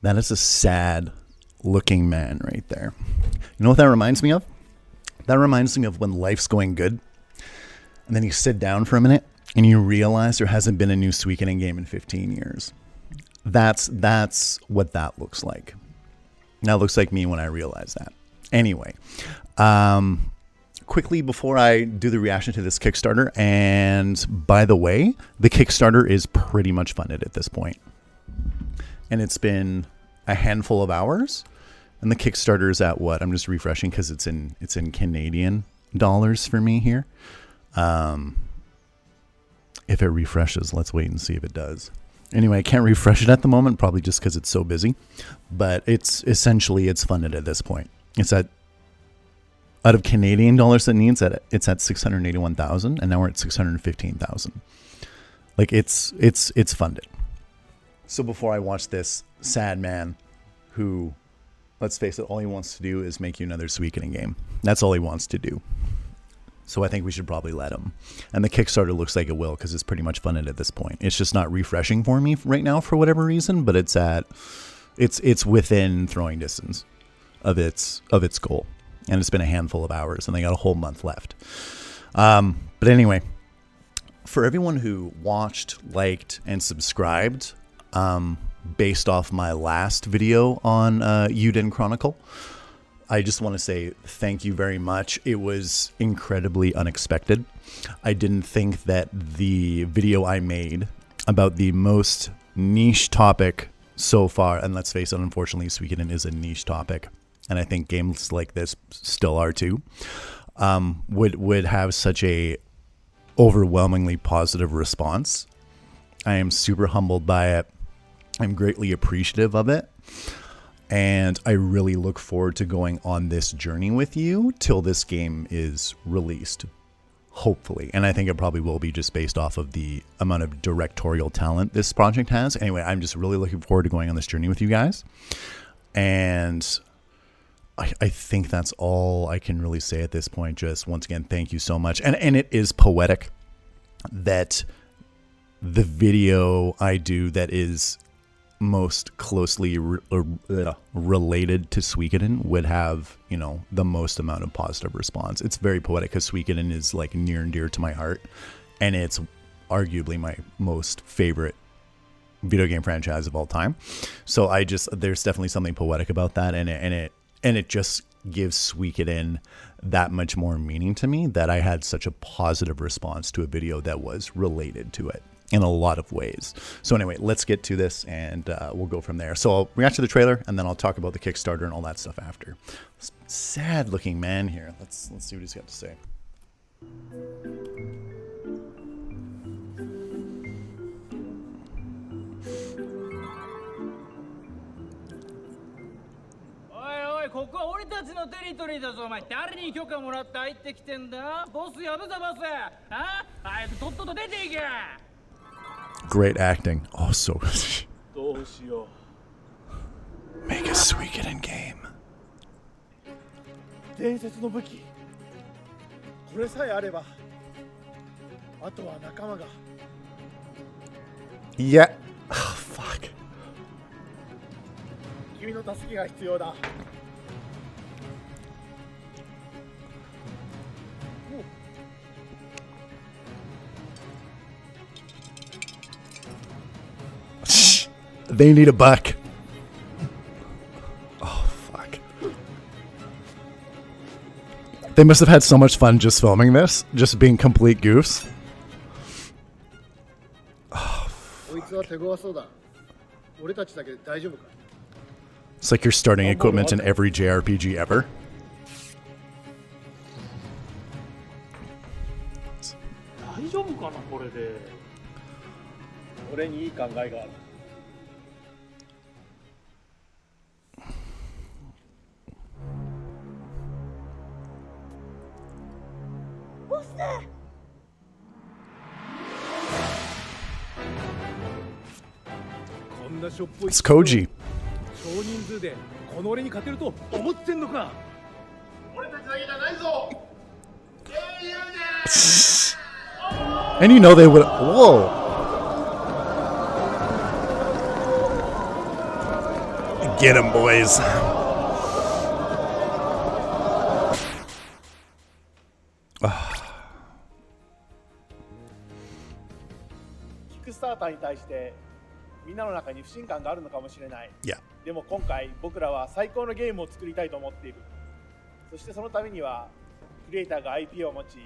That is a sad looking man right there. You know what that reminds me of? That reminds me of when life's going good, and then you sit down for a minute and you realize there hasn't been a new Suikoden game in 15 years. That's what that looks like. That looks like me when I realize that. Anyway, quickly before I do the reaction to this Kickstarter, and by the way, the Kickstarter is pretty much funded at this point. And it's been a handful of hours. And the Kickstarter is at what? I'm just refreshing because it's in Canadian dollars for me here. If it refreshes, let's wait and see if it does. Anyway, I can't refresh it at the moment, probably just because it's so busy. But it's funded at this point. It's out of Canadian dollars it's at 681,000, and now we're at 615,000. Like it's funded. So before I watch this sad man who, let's face it, all he wants to do is make you another Suikoden game. That's all he wants to do. So I think we should probably let him. And the Kickstarter looks like it will because it's pretty much funded at this point. It's just not refreshing for me right now for whatever reason, but it's within throwing distance of its goal. And it's been a handful of hours, and they got a whole month left. But anyway, for everyone who watched, liked, and subscribed, based off my last video on Eiyuden Chronicle, I just want to say thank you very much. It was incredibly unexpected. I didn't think that the video I made about the most niche topic so far, and let's face it, unfortunately, Suikoden is a niche topic, and I think games like this still are too, would have such a overwhelmingly positive response. I am super humbled by it. I'm greatly appreciative of it. And I really look forward to going on this journey with you till this game is released, hopefully. And I think it probably will be just based off of the amount of directorial talent this project has. Anyway, I'm just really looking forward to going on this journey with you guys. And I think that's all I can really say at this point. Just once again, thank you so much. And it is poetic that the video I do that is most closely related to Suikoden would have, the most amount of positive response. It's very poetic because Suikoden is like near and dear to my heart, and it's arguably my most favorite video game franchise of all time. So there's definitely something poetic about that, and it just gives Suikoden that much more meaning to me that I had such a positive response to a video that was related to it in a lot of ways. So anyway, let's get to this, and we'll go from there. So I'll react to the trailer, and then I'll talk about the Kickstarter and all that stuff after. Sad looking man here. Let's see what he's got to say. Oi, ここは俺たちのテリトリーだぞ。お前誰に許可もらって入ってきてんだ？ボス呼ぶぞボス。あ？早くとっとと出ていけ。Great acting. Oh, so make a Suikoden game. 伝説の武器。これさえあれば、あとは仲間が。Yeah. Oh, fuck. 君の助けが必要だ。They need a buck. Oh, fuck. They must have had so much fun just filming this, just being complete goofs. Oh, it's like you're starting equipment in every JRPG ever. 大丈夫かなこれで。俺にいい考えがある。It's Koji. 少人数でこの俺に勝てると思ってんのか。俺たちだけじゃないぞ。And you know they would. Whoa. Get him, boys. Kickstarter に対してみんなの中に不信感があるのかもしれない。 Yeah. でも今回僕らは最高のゲームを作りたいと思っている。そしてそのためにはクリエイターが IP を持ち、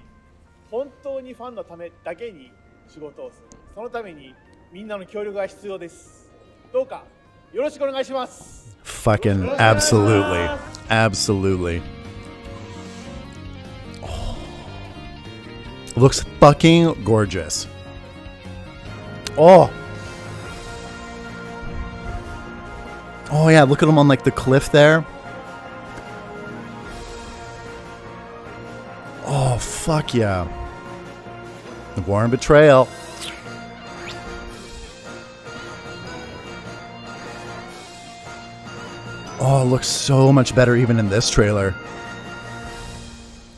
本当にファンのためだけに仕事をする。そのためにみんなの協力が必要です。どうかよろしくお願いします。 Fucking absolutely. Absolutely. Oh. Looks fucking gorgeous. Oh. Oh yeah, look at him on like the cliff there. Oh, fuck yeah. The War and Betrayal. Oh, it looks so much better even in this trailer.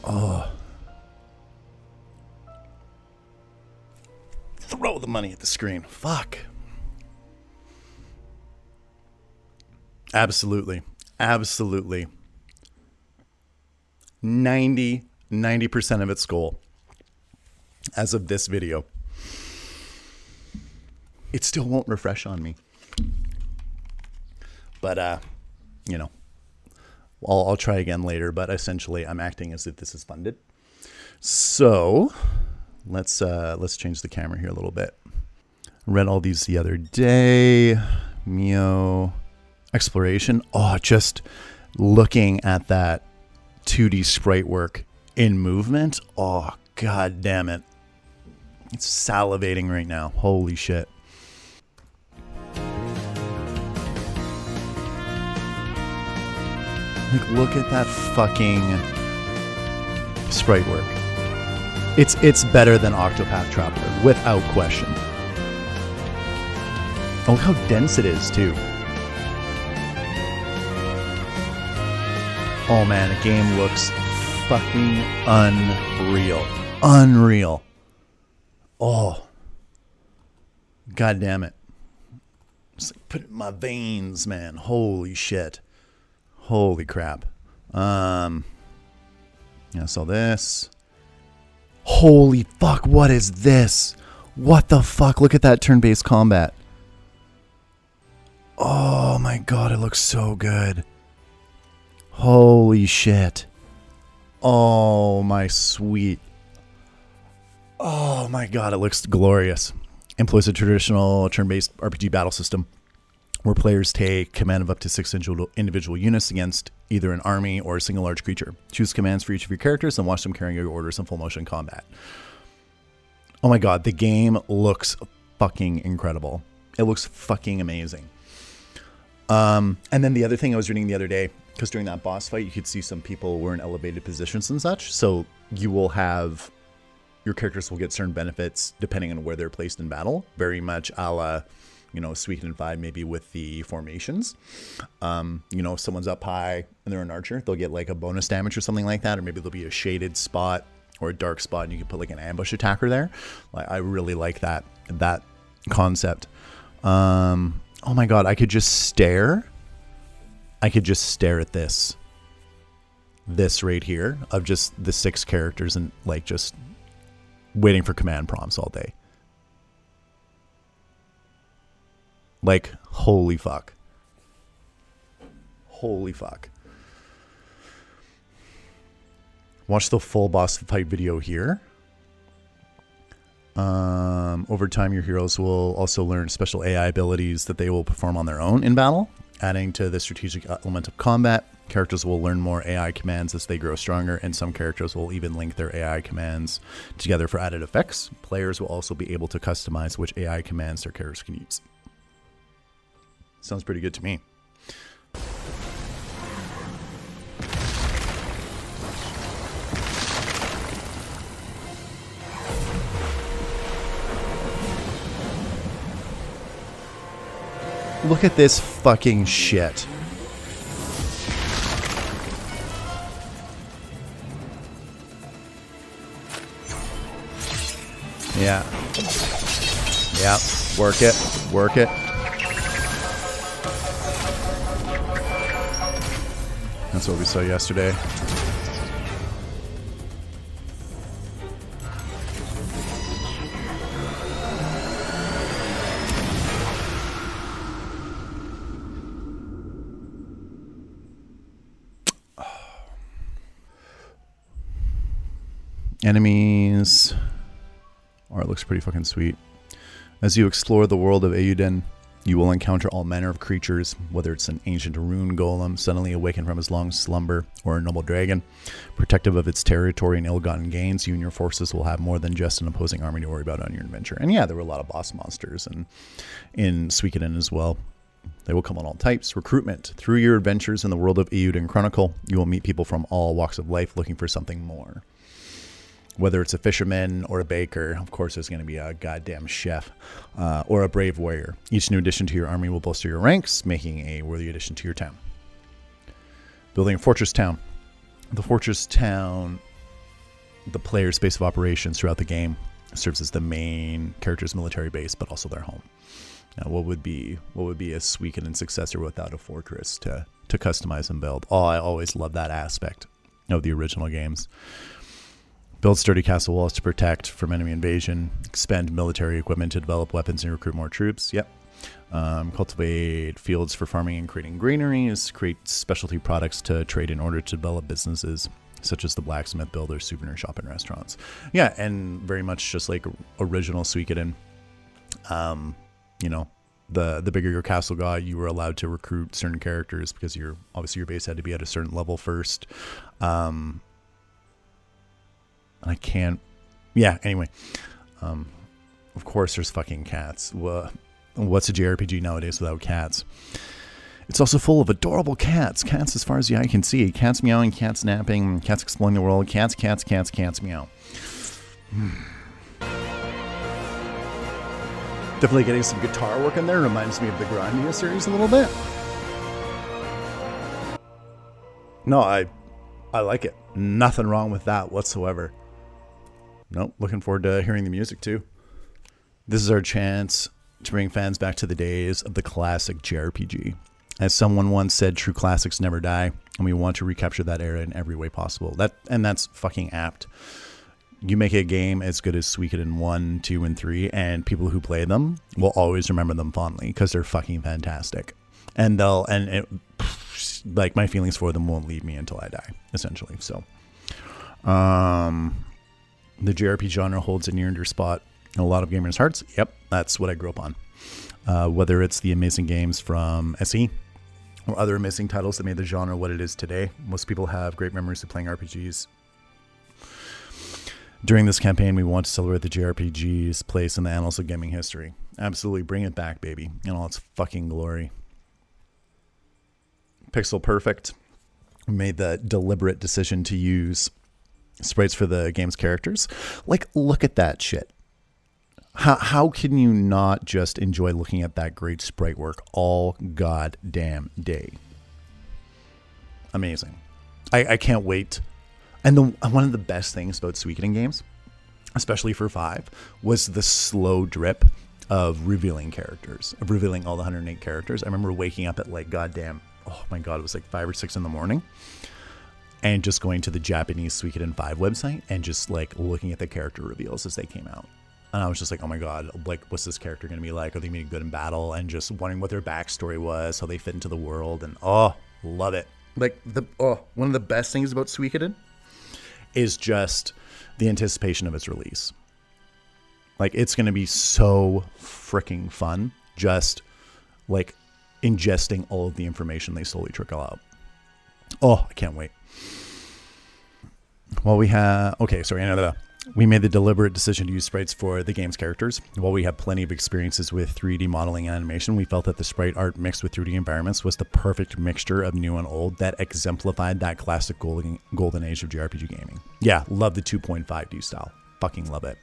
Oh. Throw the money at the screen. Fuck. Absolutely. Absolutely. 90% of its goal as of this video. It still won't refresh on me. But, you know, I'll try again later, but essentially I'm acting as if this is funded. So let's change the camera here a little bit. I read all these the other day. Mio exploration. Oh, just looking at that 2D sprite work in movement. Oh, god damn it. It's salivating right now. Holy shit. Like, look at that fucking sprite work. It's better than Octopath Traveler, without question. Oh, look how dense it is, too. Oh man, the game looks fucking unreal. Unreal. Oh. God damn it. Just like put it in my veins, man. Holy shit. Holy crap. Yeah, so this. Holy fuck, what is this? What the fuck? Look at that turn-based combat. Oh my god, it looks so good. Holy shit. Oh my sweet. Oh my god, it looks glorious. Employs a traditional turn-based RPG battle system where players take command of up to 6 individual units against either an army or a single large creature. Choose commands for each of your characters and watch them carrying your orders in full motion combat. Oh my god, the game looks fucking incredible. It looks fucking amazing. And then the other thing I was reading the other day, because during that boss fight, you could see some people were in elevated positions and such. So you will have, your characters will get certain benefits depending on where they're placed in battle. Very much a la, you know, Suikoden 5, maybe with the formations. You know, if someone's up high and they're an archer, they'll get like a bonus damage or something like that. Or maybe there'll be a shaded spot or a dark spot and you can put like an ambush attacker there. Like, I really like that concept. Oh my god, I could just stare. I could just stare at this right here of just the 6 characters and like just waiting for command prompts all day. Like, holy fuck. Holy fuck. Watch the full boss fight video here. Over time, your heroes will also learn special AI abilities that they will perform on their own in battle. Adding to the strategic element of combat, characters will learn more AI commands as they grow stronger, and some characters will even link their AI commands together for added effects. Players will also be able to customize which AI commands their characters can use. Sounds pretty good to me. Look at this fucking shit. Yeah. Yeah. Work it. Work it. That's what we saw yesterday. Enemies. Oh, it looks pretty fucking sweet. As you explore the world of Eiyuden, you will encounter all manner of creatures, whether it's an ancient rune golem suddenly awakened from his long slumber, or a noble dragon. Protective of its territory and ill-gotten gains, you and your forces will have more than just an opposing army to worry about on your adventure. And yeah, there were a lot of boss monsters in Suikoden as well. They will come on all types. Recruitment. Through your adventures in the world of Eiyuden Chronicle, you will meet people from all walks of life looking for something more. Whether it's a fisherman or a baker, of course there's going to be a goddamn chef, or a brave warrior. Each new addition to your army will bolster your ranks, making a worthy addition to your town. Building a fortress town. The fortress town, the player's base of operations throughout the game, serves as the main character's military base, but also their home. Now, what would be a Suikoden successor without a fortress to customize and build? Oh, I always love that aspect of the original games. Build sturdy castle walls to protect from enemy invasion. Expend military equipment to develop weapons and recruit more troops. Yep. Cultivate fields for farming and creating granaries. Create specialty products to trade in order to develop businesses, such as the blacksmith, builder, souvenir shop, and restaurants. Yeah, and very much just like original Suikoden. You know, the bigger your castle got, you were allowed to recruit certain characters because obviously your base had to be at a certain level first. I can't. Yeah. Anyway, of course, there's fucking cats. What's a JRPG nowadays without cats? It's also full of adorable cats. Cats, as far as the eye can see. Cats meowing, cats napping, cats exploring the world. Cats meow. Definitely getting some guitar work in there. Reminds me of the Grandia series a little bit. No, I like it. Nothing wrong with that whatsoever. Nope, looking forward to hearing the music too. This is our chance to bring fans back to the days of the classic JRPG. As someone once said, true classics never die, and we want to recapture that era in every way possible. That's fucking apt. You make a game as good as Suikoden 1, 2, and 3, and people who play them will always remember them fondly because they're fucking fantastic. My feelings for them won't leave me until I die, essentially. So, the JRPG genre holds a near and dear spot in a lot of gamers' hearts. Yep, that's what I grew up on. Whether it's the amazing games from SE or other amazing titles that made the genre what it is today, most people have great memories of playing RPGs. During this campaign, we want to celebrate the JRPG's place in the annals of gaming history. Absolutely, bring it back, baby, in all its fucking glory. Pixel perfect. We made the deliberate decision to use sprites for the game's characters. Like, look at that shit. How can you not just enjoy looking at that great sprite work all goddamn day? Amazing. I can't wait. And one of the best things about Suikoden games, especially for 5, was the slow drip of revealing characters, of revealing all the 108 characters. I remember waking up at like goddamn, oh my god, it was like 5 or 6 in the morning, and just going to the Japanese Suikoden 5 website and just like looking at the character reveals as they came out. And I was just like, oh my god, like, what's this character going to be like? Are they going to be good in battle? And just wondering what their backstory was, how they fit into the world. And oh, love it. Like, one of the best things about Suikoden is just the anticipation of its release. Like, it's going to be so freaking fun just like ingesting all of the information they slowly trickle out. Oh, I can't wait. Well, we made the deliberate decision to use sprites for the game's characters. While we have plenty of experiences with 3D modeling and animation, we felt that the sprite art mixed with 3D environments was the perfect mixture of new and old that exemplified that classic golden age of JRPG gaming. Yeah, love the 2.5D style. Fucking love it.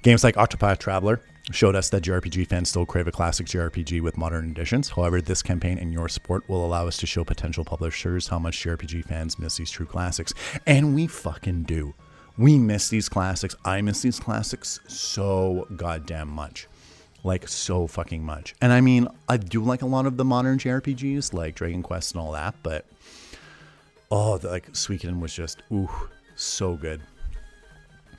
Games like Octopath Traveler showed us that JRPG fans still crave a classic JRPG with modern additions. However, this campaign and your support will allow us to show potential publishers how much JRPG fans miss these true classics. And we fucking do. We miss these classics. I miss these classics so goddamn much. Like, so fucking much. And I mean, I do like a lot of the modern JRPGs, like Dragon Quest and all that, but Oh, like Suikoden was just, ooh, so good.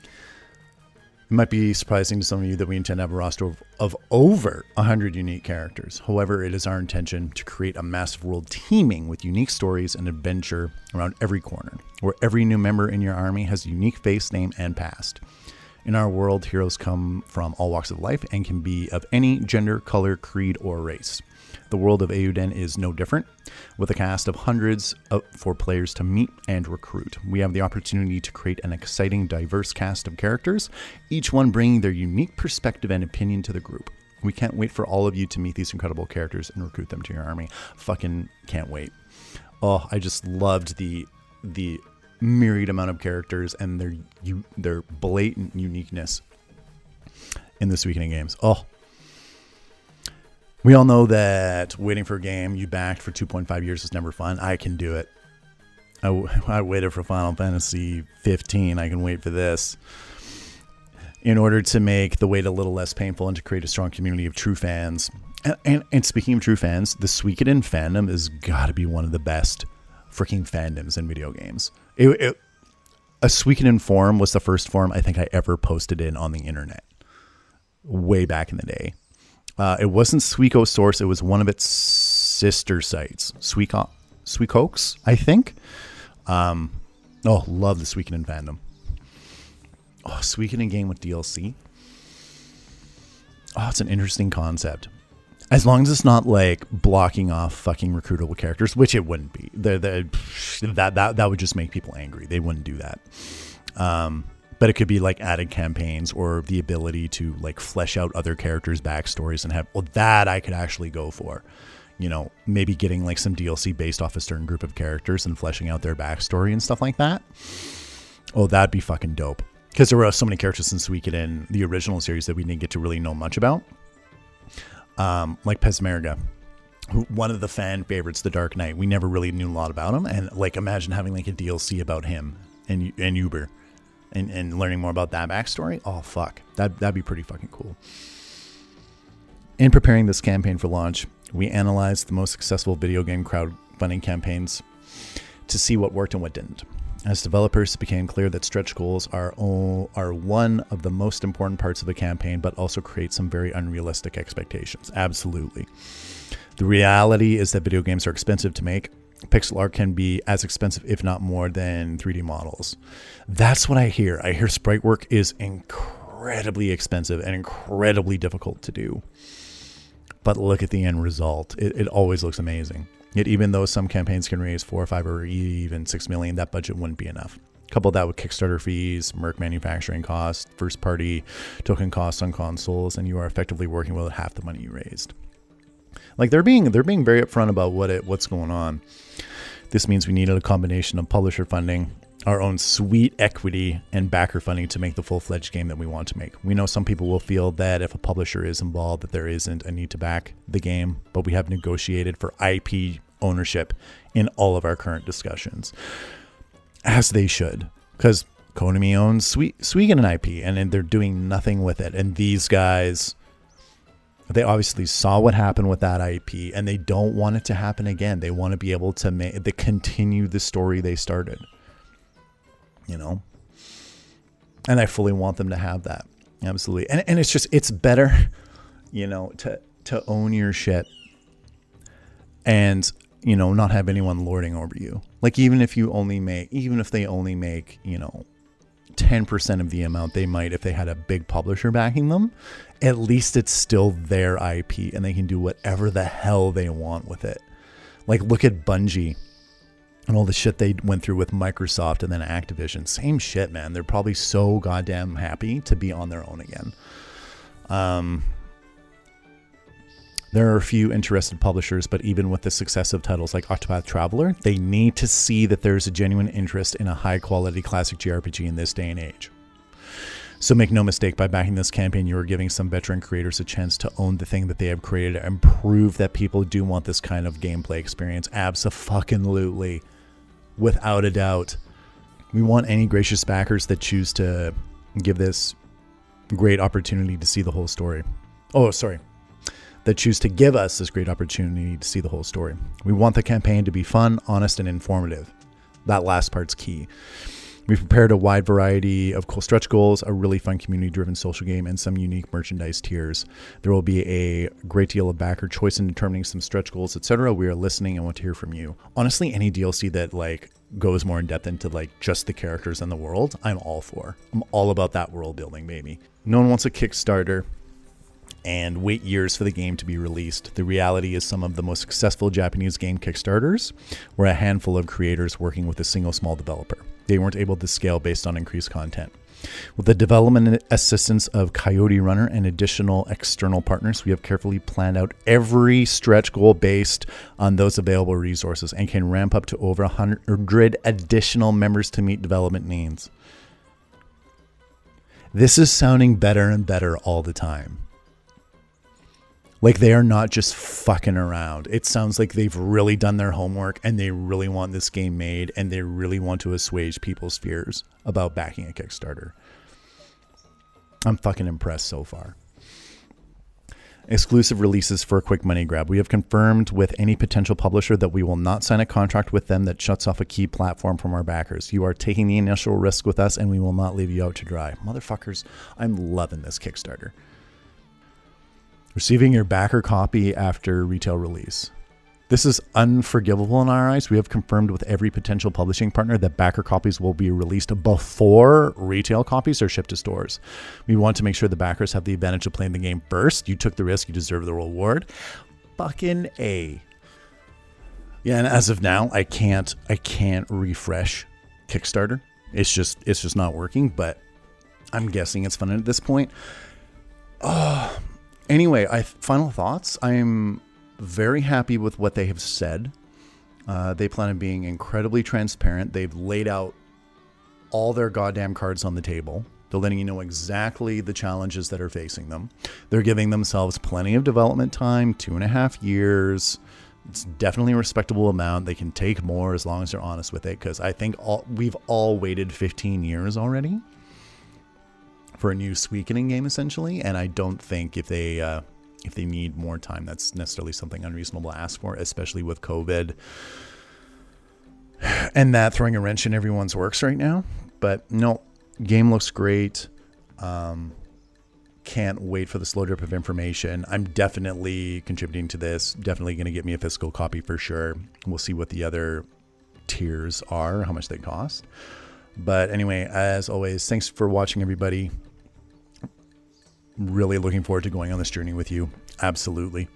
It might be surprising to some of you that we intend to have a roster of over 100 unique characters. However, it is our intention to create a massive world teeming with unique stories and adventure around every corner, where every new member in your army has a unique face, name, and past. In our world, heroes come from all walks of life and can be of any gender, color, creed, or race. The world of Eiyuden is no different, with a cast of hundreds for players to meet and recruit. We have the opportunity to create an exciting, diverse cast of characters, each one bringing their unique perspective and opinion to the group. We can't wait for all of you to meet these incredible characters and recruit them to your army. Fucking can't wait. Oh, I just loved the myriad amount of characters and their blatant uniqueness in the Suikoden games. Oh. We all know that waiting for a game you backed for 2.5 years is never fun. I can do it. I waited for Final Fantasy 15. I can wait for this. In order to make the wait a little less painful and to create a strong community of true fans. And speaking of true fans, the Suikoden fandom has got to be one of the best freaking fandoms in video games. A Suikoden forum was the first forum I think I ever posted in on the internet. Way back in the day. It wasn't Suiko Source. It was one of its sister sites. Suikox, I think. Love the Suikoden fandom. Oh, Suikoden game with DLC. Oh, it's an interesting concept. As long as it's not like blocking off fucking recruitable characters, which it wouldn't be. That would just make people angry. They wouldn't do that. But it could be like added campaigns or the ability to like flesh out other characters' backstories and have, well, that I could actually go for. You know, maybe getting like some DLC based off a certain group of characters and fleshing out their backstory and stuff like that. Oh, that'd be fucking dope. Because there were so many characters in Suikoden, the original series, that we didn't get to really know much about. Like Pesmerga, one of the fan favorites, the Dark Knight. We never really knew a lot about him. And like, imagine having like a DLC about him and Uber. And learning more about that backstory. Oh, fuck. That'd be pretty fucking cool. In preparing this campaign for launch, we analyzed the most successful video game crowdfunding campaigns to see what worked and what didn't. As developers, it became clear that stretch goals are one of the most important parts of a campaign, but also create some very unrealistic expectations. Absolutely. The reality is that video games are expensive to make. Pixel art can be as expensive, if not more, than 3D models. That's what I hear. I hear sprite work is incredibly expensive and incredibly difficult to do. But look at the end result. It always looks amazing. Yet even though some campaigns can raise 4 or 5 or even 6 million, that budget wouldn't be enough. Couple that with Kickstarter fees, Merc manufacturing costs, first-party token costs on consoles, and you are effectively working with half the money you raised. Like they're being very upfront about what's going on. This means we needed a combination of publisher funding, our own sweet equity, and backer funding to make the full-fledged game that we want to make. We know some people will feel that if a publisher is involved, that there isn't a need to back the game, but we have negotiated for IP ownership in all of our current discussions, as they should, because Konami owns Suikoden IP, and they're doing nothing with it. And these guys, they obviously saw what happened with that IP, and they don't want it to happen again. They want to be able to continue the story they started, you know? And I fully want them to have that. Absolutely. And it's better, you know, to own your shit and, you know, not have anyone lording over you. Like, even if they only make, you know, 10% of the amount they might if they had a big publisher backing them, at least it's still their IP and they can do whatever the hell they want with it. Like, look at Bungie and all the shit they went through with Microsoft and then Activision. Same shit, man. They're probably so goddamn happy to be on their own again. There are a few interested publishers, but even with the success of titles like Octopath Traveler, they need to see that there's a genuine interest in a high-quality classic JRPG in this day and age. So make no mistake, by backing this campaign, you are giving some veteran creators a chance to own the thing that they have created and prove that people do want this kind of gameplay experience. Abso-fucking-lutely. Without a doubt. We want any gracious backers that choose to give this great opportunity to see the whole story. That choose to give us this great opportunity to see the whole story. We want the campaign to be fun, honest, and informative. That last part's key. We've prepared a wide variety of cool stretch goals, a really fun community-driven social game, and some unique merchandise tiers. There will be a great deal of backer choice in determining some stretch goals, etc. We are listening and want to hear from you. Honestly, any DLC that like goes more in depth into like just the characters and the world, I'm all for. I'm all about that world building, baby. No one wants a Kickstarter and wait years for the game to be released. The reality is some of the most successful Japanese game Kickstarters were a handful of creators working with a single small developer. They weren't able to scale based on increased content. With the development assistance of Coyote Runner and additional external partners, we have carefully planned out every stretch goal based on those available resources and can ramp up to over 100 additional members to meet development needs. This is sounding better and better all the time. Like they are not just fucking around. It sounds like they've really done their homework and they really want this game made and they really want to assuage people's fears about backing a Kickstarter. I'm fucking impressed so far. Exclusive releases for a quick money grab. We have confirmed with any potential publisher that we will not sign a contract with them that shuts off a key platform from our backers. You are taking the initial risk with us and we will not leave you out to dry. Motherfuckers, I'm loving this Kickstarter. Receiving your backer copy after retail release. This is unforgivable in our eyes. We have confirmed with every potential publishing partner that backer copies will be released before retail copies are shipped to stores. We want to make sure the backers have the advantage of playing the game first. You took the risk, you deserve the reward. Fucking A. Yeah, and as of now, I can't refresh Kickstarter. It's just not working, but I'm guessing it's fun at this point. Anyway, final thoughts. I'm very happy with what they have said. They plan on being incredibly transparent. They've laid out all their goddamn cards on the table. They're letting you know exactly the challenges that are facing them. They're giving themselves plenty of development time, 2.5 years. It's definitely a respectable amount. They can take more as long as they're honest with it, because I think we've all waited 15 years already for a new Suikoden game, essentially, and I don't think if they need more time, that's necessarily something unreasonable to ask for, especially with COVID and that throwing a wrench in everyone's works right now. But no, game looks great. Can't wait for the slow drip of information. I'm definitely contributing to this. Definitely going to get me a physical copy for sure. We'll see what the other tiers are, how much they cost. But anyway, as always, thanks for watching, everybody. Really looking forward to going on this journey with you. Absolutely.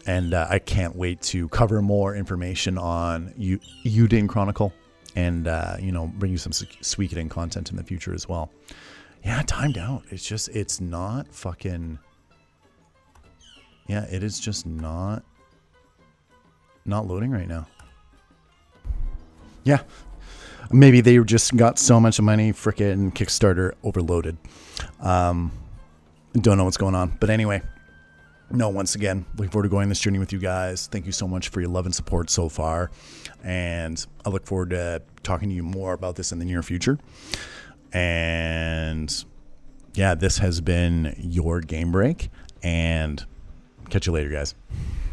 And I can't wait to cover more information on Eiyuden Chronicle and, bring you some Suikoden content in the future as well. Yeah, timed out. It's not fucking... Yeah, it is just not loading right now. Yeah. Maybe they just got so much money, frickin' Kickstarter overloaded. Don't know what's going on. But anyway, no, once again, looking forward to going on this journey with you guys. Thank you so much for your love and support so far. And I look forward to talking to you more about this in the near future. And yeah, this has been your Game Break. And catch you later, guys.